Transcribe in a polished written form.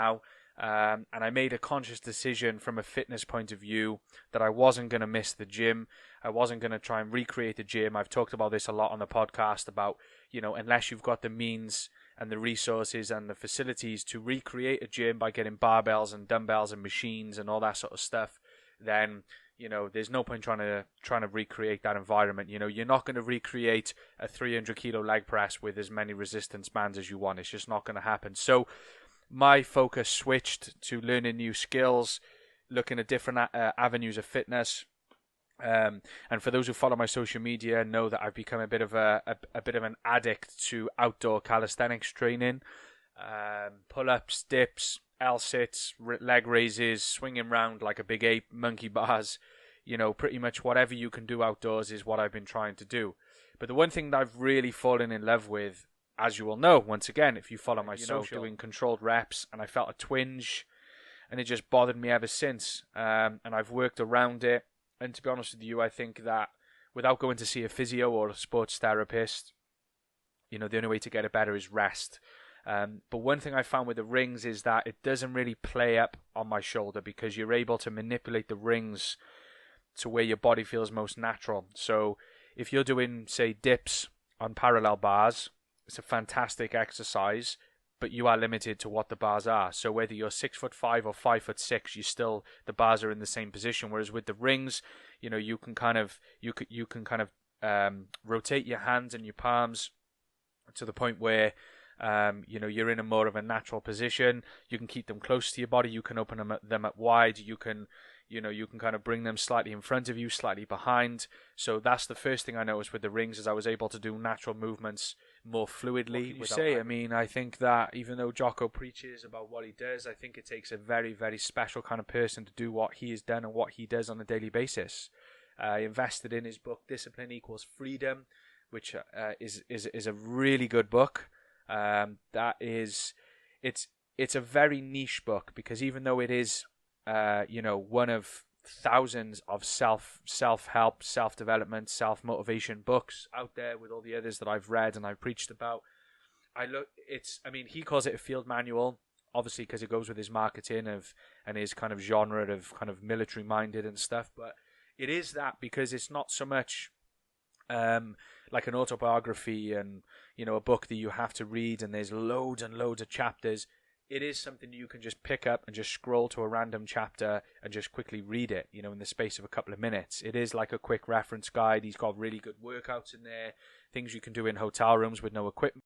now. And I made a conscious decision from a fitness point of view that I wasn't going to miss the gym. I wasn't going to try and recreate the gym. I've talked about this a lot on the podcast about, unless you've got the means and the resources and the facilities to recreate a gym by getting barbells and dumbbells and machines and all that sort of stuff, then, there's no point trying to recreate that environment. You're not going to recreate a 300 kilo leg press with as many resistance bands as you want. It's just not going to happen. So my focus switched to learning new skills, looking at different avenues of fitness. And for those who follow my social media, know that I've become a bit of an addict to outdoor calisthenics training, pull-ups, dips, L-sits, leg raises, swinging around like a big ape, monkey bars. Pretty much whatever you can do outdoors is what I've been trying to do. But the one thing that I've really fallen in love with, as you will know, once again, if you follow my social, doing controlled reps, and I felt a twinge, and it just bothered me ever since. And I've worked around it. And to be honest with you, I think that without going to see a physio or a sports therapist, the only way to get it better is rest. But one thing I found with the rings is that it doesn't really play up on my shoulder because you're able to manipulate the rings to where your body feels most natural. So if you're doing, say, dips on parallel bars, it's a fantastic exercise, but you are limited to what the bars are. So whether you're 6'5" or 5'6", the bars are in the same position. Whereas with the rings, you can kind of rotate your hands and your palms to the point where you're in a more of a natural position. You can keep them close to your body. You can open them up wide. You can kind of bring them slightly in front of you, slightly behind. So that's the first thing I noticed with the rings, is I was able to do natural movements more fluidly. I think that even though Jocko preaches about what he does, I think it takes a very, very special kind of person to do what he has done and what he does on a daily basis. I invested in his book, Discipline Equals Freedom, which is a really good book. It's a very niche book, because even though it is one of thousands of self-help, self-development, self-motivation books out there, with all the others that I've read and I've preached about, he calls it a field manual, obviously because it goes with his marketing and his kind of genre of kind of military minded and stuff, but it is that because it's not so much like an autobiography and a book that you have to read and there's loads and loads of chapters. It is something you can just pick up and just scroll to a random chapter and just quickly read it, in the space of a couple of minutes. It is like a quick reference guide. He's got really good workouts in there, things you can do in hotel rooms with no equipment.